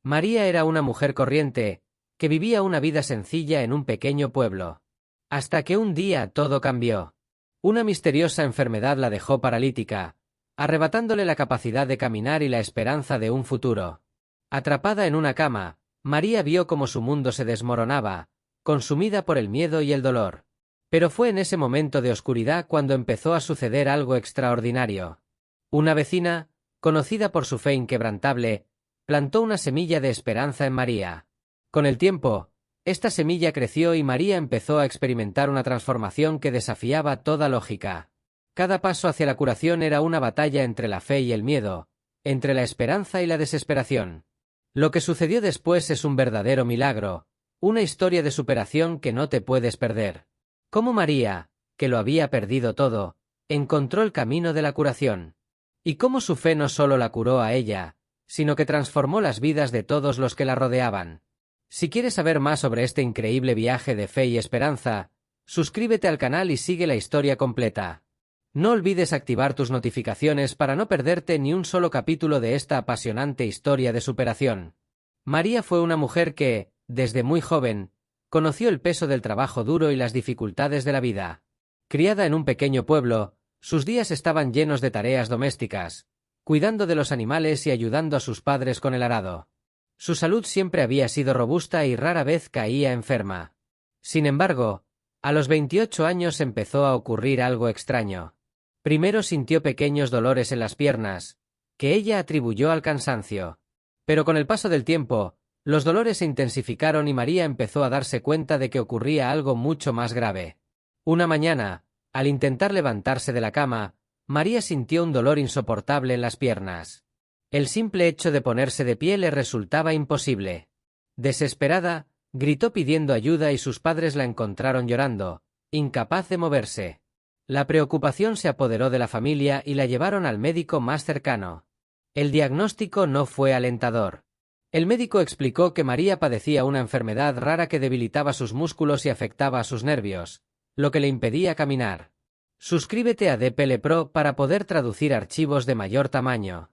María era una mujer corriente, que vivía una vida sencilla en un pequeño pueblo. Hasta que un día todo cambió. Una misteriosa enfermedad la dejó paralítica, arrebatándole la capacidad de caminar y la esperanza de un futuro. Atrapada en una cama, María vio cómo su mundo se desmoronaba, consumida por el miedo y el dolor. Pero fue en ese momento de oscuridad cuando empezó a suceder algo extraordinario. Una vecina, conocida por su fe inquebrantable, plantó una semilla de esperanza en María. Con el tiempo, esta semilla creció y María empezó a experimentar una transformación que desafiaba toda lógica. Cada paso hacia la curación era una batalla entre la fe y el miedo, entre la esperanza y la desesperación. Lo que sucedió después es un verdadero milagro, una historia de superación que no te puedes perder. Cómo María, que lo había perdido todo, encontró el camino de la curación. Y cómo su fe no solo la curó a ella, sino que transformó las vidas de todos los que la rodeaban. Si quieres saber más sobre este increíble viaje de fe y esperanza, suscríbete al canal y sigue la historia completa. No olvides activar tus notificaciones para no perderte ni un solo capítulo de esta apasionante historia de superación. María fue una mujer que, desde muy joven, conoció el peso del trabajo duro y las dificultades de la vida. Criada en un pequeño pueblo, sus días estaban llenos de tareas domésticas, cuidando de los animales y ayudando a sus padres con el arado. Su salud siempre había sido robusta y rara vez caía enferma. Sin embargo, a los 28 años empezó a ocurrir algo extraño. Primero sintió pequeños dolores en las piernas, que ella atribuyó al cansancio. Pero con el paso del tiempo, los dolores se intensificaron y María empezó a darse cuenta de que ocurría algo mucho más grave. Una mañana, al intentar levantarse de la cama, María sintió un dolor insoportable en las piernas. El simple hecho de ponerse de pie le resultaba imposible. Desesperada, gritó pidiendo ayuda y sus padres la encontraron llorando, incapaz de moverse. La preocupación se apoderó de la familia y la llevaron al médico más cercano. El diagnóstico no fue alentador. El médico explicó que María padecía una enfermedad rara que debilitaba sus músculos y afectaba a sus nervios, lo que le impedía caminar. Suscríbete a DPL Pro para poder traducir archivos de mayor tamaño.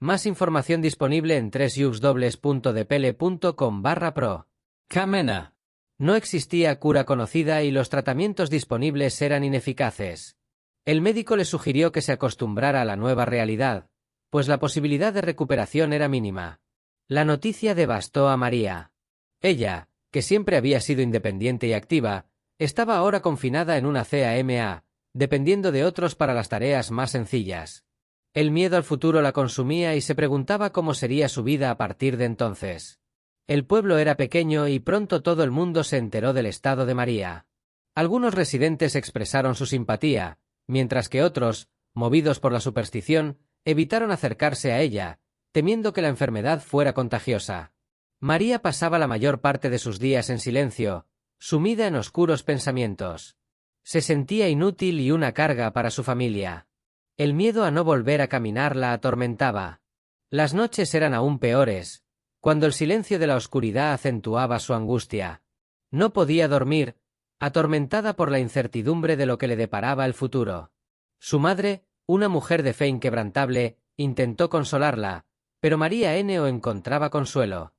Más información disponible en www.dpl.com/pro. Camena. No existía cura conocida y los tratamientos disponibles eran ineficaces. El médico le sugirió que se acostumbrara a la nueva realidad, pues la posibilidad de recuperación era mínima. La noticia devastó a María. Ella, que siempre había sido independiente y activa, estaba ahora confinada en una CAMA, dependiendo de otros para las tareas más sencillas. El miedo al futuro la consumía y se preguntaba cómo sería su vida a partir de entonces. El pueblo era pequeño y pronto todo el mundo se enteró del estado de María. Algunos residentes expresaron su simpatía, mientras que otros, movidos por la superstición, evitaron acercarse a ella, temiendo que la enfermedad fuera contagiosa. María pasaba la mayor parte de sus días en silencio, sumida en oscuros pensamientos. Se sentía inútil y una carga para su familia. El miedo a no volver a caminar la atormentaba. Las noches eran aún peores, cuando el silencio de la oscuridad acentuaba su angustia. No podía dormir, atormentada por la incertidumbre de lo que le deparaba el futuro. Su madre, una mujer de fe inquebrantable, intentó consolarla, pero María no encontraba consuelo.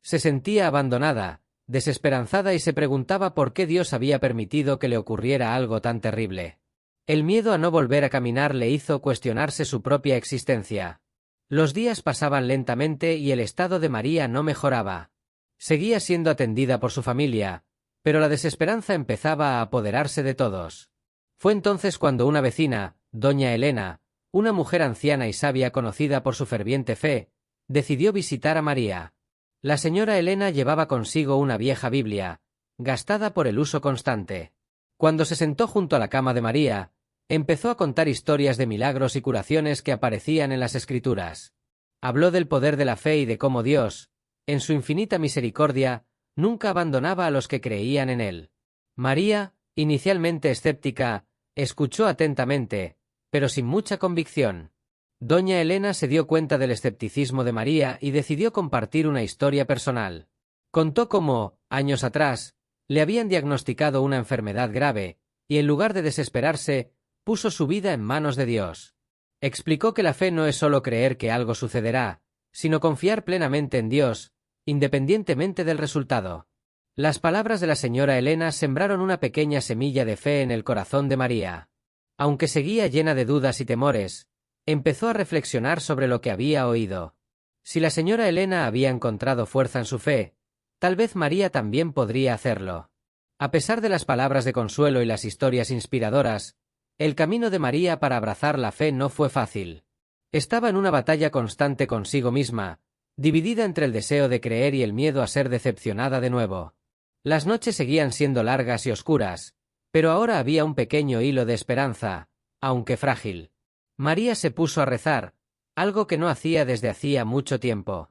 Se sentía abandonada, desesperanzada y se preguntaba por qué Dios había permitido que le ocurriera algo tan terrible. El miedo a no volver a caminar le hizo cuestionarse su propia existencia. Los días pasaban lentamente y el estado de María no mejoraba. Seguía siendo atendida por su familia, pero la desesperanza empezaba a apoderarse de todos. Fue entonces cuando una vecina, doña Elena, una mujer anciana y sabia conocida por su ferviente fe, decidió visitar a María. La señora Elena llevaba consigo una vieja Biblia, gastada por el uso constante. Cuando se sentó junto a la cama de María, empezó a contar historias de milagros y curaciones que aparecían en las Escrituras. Habló del poder de la fe y de cómo Dios, en su infinita misericordia, nunca abandonaba a los que creían en él. María, inicialmente escéptica, escuchó atentamente, pero sin mucha convicción. Doña Elena se dio cuenta del escepticismo de María y decidió compartir una historia personal. Contó cómo, años atrás, le habían diagnosticado una enfermedad grave, y en lugar de desesperarse, puso su vida en manos de Dios. Explicó que la fe no es solo creer que algo sucederá, sino confiar plenamente en Dios, independientemente del resultado. Las palabras de la señora Elena sembraron una pequeña semilla de fe en el corazón de María. Aunque seguía llena de dudas y temores, empezó a reflexionar sobre lo que había oído. Si la señora Elena había encontrado fuerza en su fe, tal vez María también podría hacerlo. A pesar de las palabras de consuelo y las historias inspiradoras, el camino de María para abrazar la fe no fue fácil. Estaba en una batalla constante consigo misma, dividida entre el deseo de creer y el miedo a ser decepcionada de nuevo. Las noches seguían siendo largas y oscuras, pero ahora había un pequeño hilo de esperanza, aunque frágil. María se puso a rezar, algo que no hacía desde hacía mucho tiempo.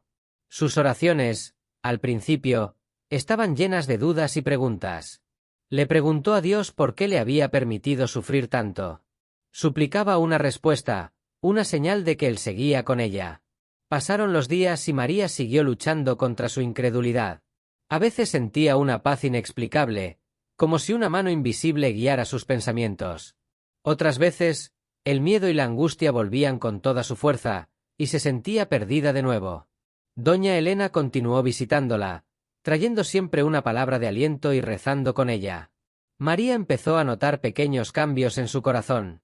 Sus oraciones, al principio, estaban llenas de dudas y preguntas. Le preguntó a Dios por qué le había permitido sufrir tanto. Suplicaba una respuesta, una señal de que él seguía con ella. Pasaron los días y María siguió luchando contra su incredulidad. A veces sentía una paz inexplicable, como si una mano invisible guiara sus pensamientos. Otras veces, el miedo y la angustia volvían con toda su fuerza, y se sentía perdida de nuevo. Doña Elena continuó visitándola, trayendo siempre una palabra de aliento y rezando con ella. María empezó a notar pequeños cambios en su corazón.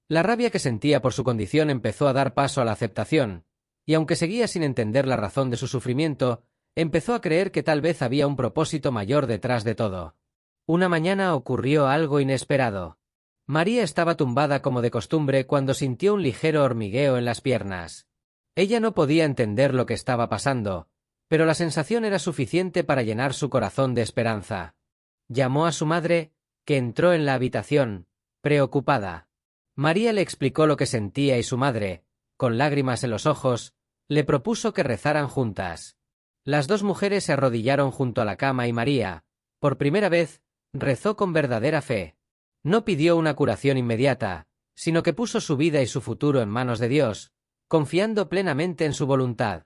La rabia que sentía por su condición empezó a dar paso a la aceptación, y aunque seguía sin entender la razón de su sufrimiento, empezó a creer que tal vez había un propósito mayor detrás de todo. Una mañana ocurrió algo inesperado. María estaba tumbada como de costumbre cuando sintió un ligero hormigueo en las piernas. Ella no podía entender lo que estaba pasando, pero la sensación era suficiente para llenar su corazón de esperanza. Llamó a su madre, que entró en la habitación, preocupada. María le explicó lo que sentía y su madre, con lágrimas en los ojos, le propuso que rezaran juntas. Las dos mujeres se arrodillaron junto a la cama y María, por primera vez, rezó con verdadera fe. No pidió una curación inmediata, sino que puso su vida y su futuro en manos de Dios, confiando plenamente en su voluntad.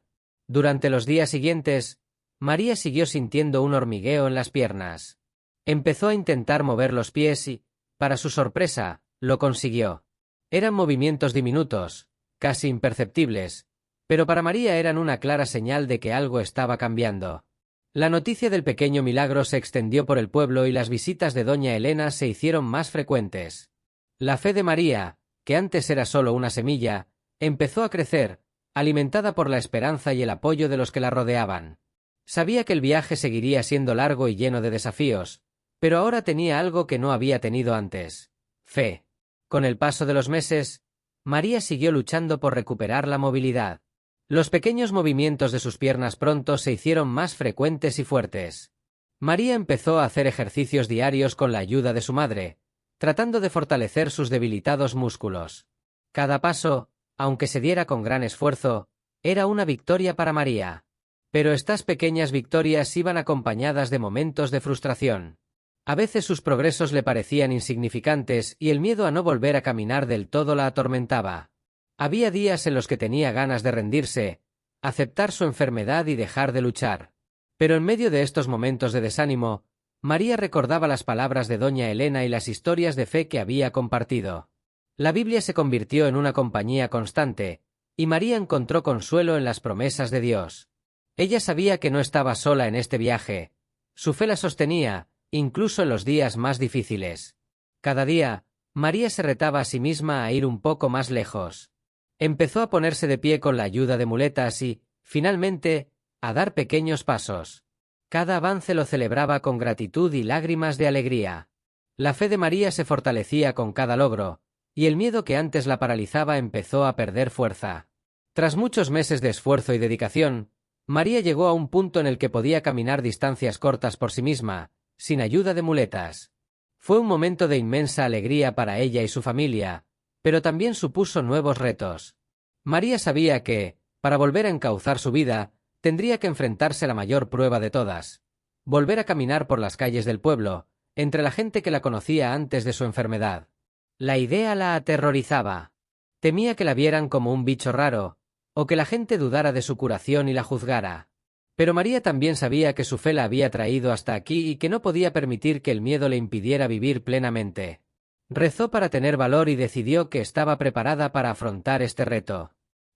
Durante los días siguientes, María siguió sintiendo un hormigueo en las piernas. Empezó a intentar mover los pies y, para su sorpresa, lo consiguió. Eran movimientos diminutos, casi imperceptibles, pero para María eran una clara señal de que algo estaba cambiando. La noticia del pequeño milagro se extendió por el pueblo y las visitas de doña Elena se hicieron más frecuentes. La fe de María, que antes era solo una semilla, empezó a crecer, alimentada por la esperanza y el apoyo de los que la rodeaban. Sabía que el viaje seguiría siendo largo y lleno de desafíos, pero ahora tenía algo que no había tenido antes: fe. Con el paso de los meses, María siguió luchando por recuperar la movilidad. Los pequeños movimientos de sus piernas pronto se hicieron más frecuentes y fuertes. María empezó a hacer ejercicios diarios con la ayuda de su madre, tratando de fortalecer sus debilitados músculos. Cada paso, aunque se diera con gran esfuerzo, era una victoria para María. Pero estas pequeñas victorias iban acompañadas de momentos de frustración. A veces sus progresos le parecían insignificantes y el miedo a no volver a caminar del todo la atormentaba. Había días en los que tenía ganas de rendirse, aceptar su enfermedad y dejar de luchar. Pero en medio de estos momentos de desánimo, María recordaba las palabras de doña Elena y las historias de fe que había compartido. La Biblia se convirtió en una compañía constante, y María encontró consuelo en las promesas de Dios. Ella sabía que no estaba sola en este viaje. Su fe la sostenía, incluso en los días más difíciles. Cada día, María se retaba a sí misma a ir un poco más lejos. Empezó a ponerse de pie con la ayuda de muletas y, finalmente, a dar pequeños pasos. Cada avance lo celebraba con gratitud y lágrimas de alegría. La fe de María se fortalecía con cada logro, y el miedo que antes la paralizaba empezó a perder fuerza. Tras muchos meses de esfuerzo y dedicación, María llegó a un punto en el que podía caminar distancias cortas por sí misma, sin ayuda de muletas. Fue un momento de inmensa alegría para ella y su familia, pero también supuso nuevos retos. María sabía que, para volver a encauzar su vida, tendría que enfrentarse a la mayor prueba de todas: volver a caminar por las calles del pueblo, entre la gente que la conocía antes de su enfermedad. La idea la aterrorizaba. Temía que la vieran como un bicho raro, o que la gente dudara de su curación y la juzgara. Pero María también sabía que su fe la había traído hasta aquí y que no podía permitir que el miedo le impidiera vivir plenamente. Rezó para tener valor y decidió que estaba preparada para afrontar este reto.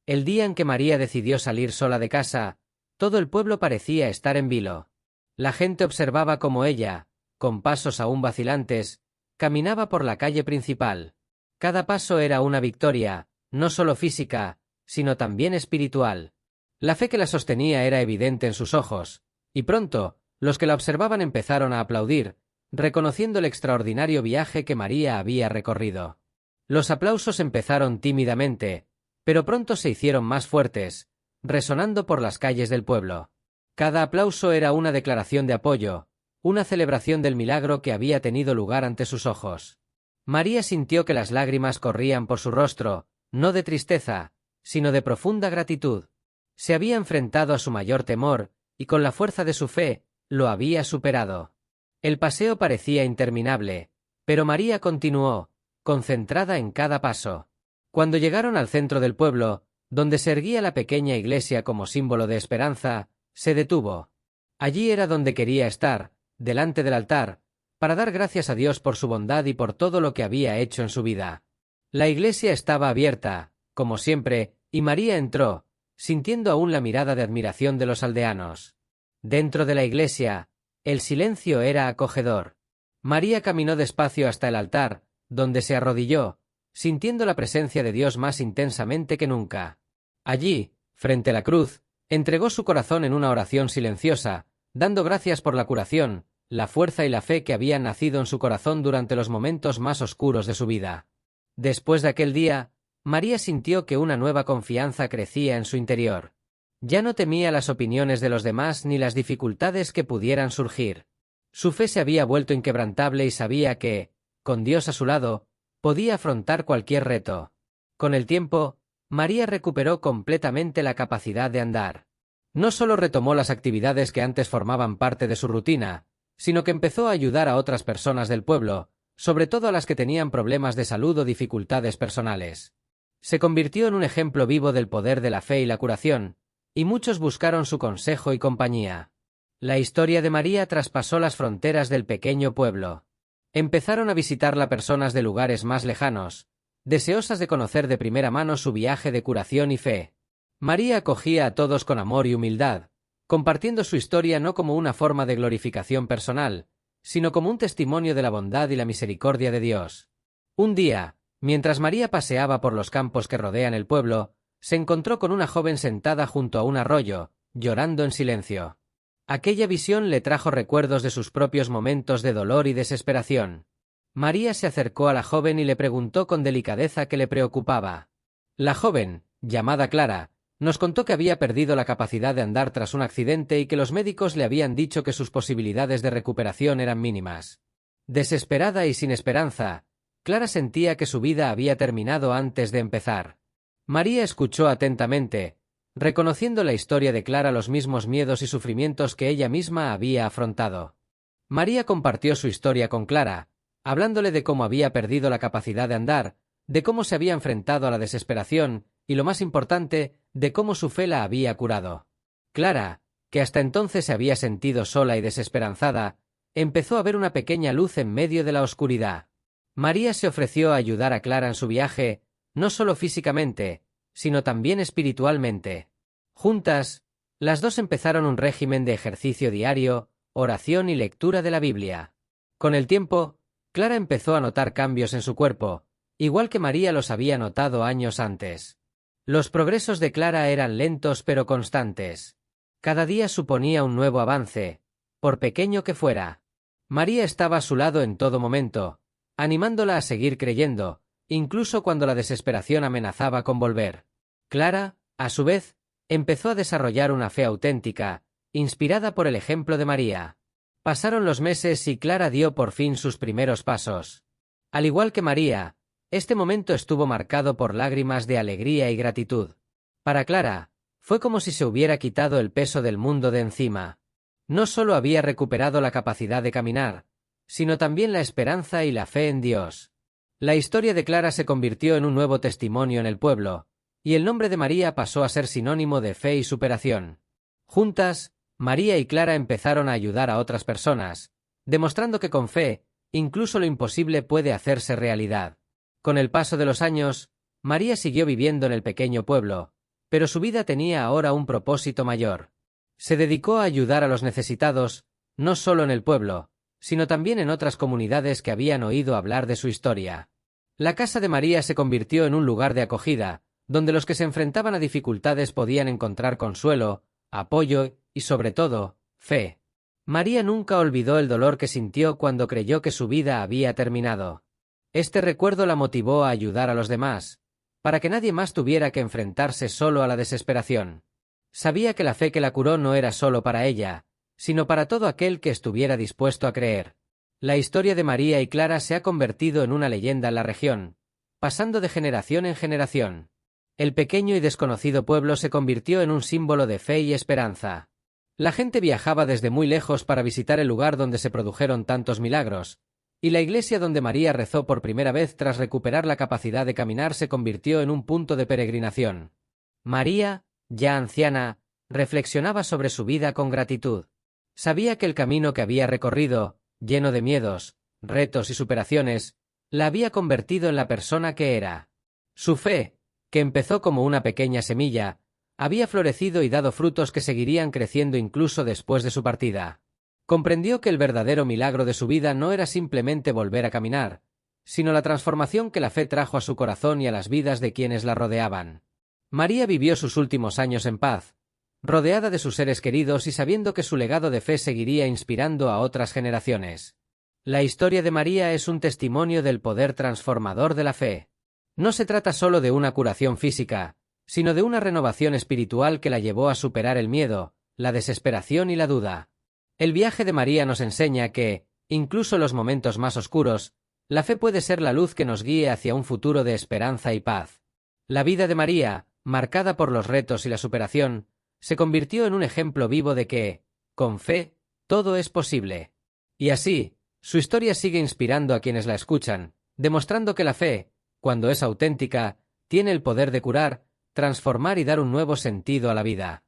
El día en que María decidió salir sola de casa, Todo el pueblo parecía estar en vilo. La gente observaba cómo ella, con pasos aún vacilantes, caminaba por la calle principal. Cada paso era una victoria, no solo física, sino también espiritual. La fe que la sostenía era evidente en sus ojos, y pronto, los que la observaban empezaron a aplaudir, reconociendo el extraordinario viaje que María había recorrido. Los aplausos empezaron tímidamente, pero pronto se hicieron más fuertes, resonando por las calles del pueblo. Cada aplauso era una declaración de apoyo, una celebración del milagro que había tenido lugar ante sus ojos. María sintió que las lágrimas corrían por su rostro, no de tristeza, sino de profunda gratitud. Se había enfrentado a su mayor temor, y con la fuerza de su fe, lo había superado. El paseo parecía interminable, pero María continuó, concentrada en cada paso. Cuando llegaron al centro del pueblo, donde se erguía la pequeña iglesia como símbolo de esperanza, se detuvo. Allí era donde quería estar, delante del altar, para dar gracias a Dios por su bondad y por todo lo que había hecho en su vida. La iglesia estaba abierta, como siempre, y María entró, sintiendo aún la mirada de admiración de los aldeanos. Dentro de la iglesia, el silencio era acogedor. María caminó despacio hasta el altar, donde se arrodilló, sintiendo la presencia de Dios más intensamente que nunca. Allí, frente a la cruz, entregó su corazón en una oración silenciosa, dando gracias por la curación, la fuerza y la fe que habían nacido en su corazón durante los momentos más oscuros de su vida. Después de aquel día, María sintió que una nueva confianza crecía en su interior. Ya no temía las opiniones de los demás ni las dificultades que pudieran surgir. Su fe se había vuelto inquebrantable y sabía que, con Dios a su lado, podía afrontar cualquier reto. Con el tiempo, María recuperó completamente la capacidad de andar. No solo retomó las actividades que antes formaban parte de su rutina, sino que empezó a ayudar a otras personas del pueblo, sobre todo a las que tenían problemas de salud o dificultades personales. Se convirtió en un ejemplo vivo del poder de la fe y la curación, y muchos buscaron su consejo y compañía. La historia de María traspasó las fronteras del pequeño pueblo. Empezaron a visitarla personas de lugares más lejanos, deseosas de conocer de primera mano su viaje de curación y fe. María acogía a todos con amor y humildad, compartiendo su historia no como una forma de glorificación personal, sino como un testimonio de la bondad y la misericordia de Dios. Un día, mientras María paseaba por los campos que rodean el pueblo, se encontró con una joven sentada junto a un arroyo, llorando en silencio. Aquella visión le trajo recuerdos de sus propios momentos de dolor y desesperación. María se acercó a la joven y le preguntó con delicadeza qué le preocupaba. La joven, llamada Clara, nos contó que había perdido la capacidad de andar tras un accidente y que los médicos le habían dicho que sus posibilidades de recuperación eran mínimas. Desesperada y sin esperanza, Clara sentía que su vida había terminado antes de empezar. María escuchó atentamente, reconociendo la historia de Clara los mismos miedos y sufrimientos que ella misma había afrontado. María compartió su historia con Clara, hablándole de cómo había perdido la capacidad de andar, de cómo se había enfrentado a la desesperación y, lo más importante, de cómo su fe la había curado. Clara, que hasta entonces se había sentido sola y desesperanzada, empezó a ver una pequeña luz en medio de la oscuridad. María se ofreció a ayudar a Clara en su viaje, no solo físicamente, sino también espiritualmente. Juntas, las dos empezaron un régimen de ejercicio diario, oración y lectura de la Biblia. Con el tiempo, Clara empezó a notar cambios en su cuerpo, igual que María los había notado años antes. Los progresos de Clara eran lentos pero constantes. Cada día suponía un nuevo avance, por pequeño que fuera. María estaba a su lado en todo momento, animándola a seguir creyendo, incluso cuando la desesperación amenazaba con volver. Clara, a su vez, empezó a desarrollar una fe auténtica, inspirada por el ejemplo de María. Pasaron los meses y Clara dio por fin sus primeros pasos. Al igual que María, este momento estuvo marcado por lágrimas de alegría y gratitud. Para Clara, fue como si se hubiera quitado el peso del mundo de encima. No solo había recuperado la capacidad de caminar, sino también la esperanza y la fe en Dios. La historia de Clara se convirtió en un nuevo testimonio en el pueblo, y el nombre de María pasó a ser sinónimo de fe y superación. Juntas, María y Clara empezaron a ayudar a otras personas, demostrando que con fe, incluso lo imposible puede hacerse realidad. Con el paso de los años, María siguió viviendo en el pequeño pueblo, pero su vida tenía ahora un propósito mayor. Se dedicó a ayudar a los necesitados, no solo en el pueblo, sino también en otras comunidades que habían oído hablar de su historia. La casa de María se convirtió en un lugar de acogida, donde los que se enfrentaban a dificultades podían encontrar consuelo, apoyo y, sobre todo, fe. María nunca olvidó el dolor que sintió cuando creyó que su vida había terminado. Este recuerdo la motivó a ayudar a los demás, para que nadie más tuviera que enfrentarse solo a la desesperación. Sabía que la fe que la curó no era solo para ella, sino para todo aquel que estuviera dispuesto a creer. La historia de María y Clara se ha convertido en una leyenda en la región, pasando de generación en generación. El pequeño y desconocido pueblo se convirtió en un símbolo de fe y esperanza. La gente viajaba desde muy lejos para visitar el lugar donde se produjeron tantos milagros, y la iglesia donde María rezó por primera vez tras recuperar la capacidad de caminar se convirtió en un punto de peregrinación. María, ya anciana, reflexionaba sobre su vida con gratitud. Sabía que el camino que había recorrido, lleno de miedos, retos y superaciones, la había convertido en la persona que era. Su fe, que empezó como una pequeña semilla, había florecido y dado frutos que seguirían creciendo incluso después de su partida. Comprendió que el verdadero milagro de su vida no era simplemente volver a caminar, sino la transformación que la fe trajo a su corazón y a las vidas de quienes la rodeaban. María vivió sus últimos años en paz, rodeada de sus seres queridos y sabiendo que su legado de fe seguiría inspirando a otras generaciones. La historia de María es un testimonio del poder transformador de la fe. No se trata solo de una curación física, sino de una renovación espiritual que la llevó a superar el miedo, la desesperación y la duda. El viaje de María nos enseña que, incluso en los momentos más oscuros, la fe puede ser la luz que nos guíe hacia un futuro de esperanza y paz. La vida de María, marcada por los retos y la superación, se convirtió en un ejemplo vivo de que, con fe, todo es posible. Y así, su historia sigue inspirando a quienes la escuchan, demostrando que la fe, cuando es auténtica, tiene el poder de curar, transformar y dar un nuevo sentido a la vida.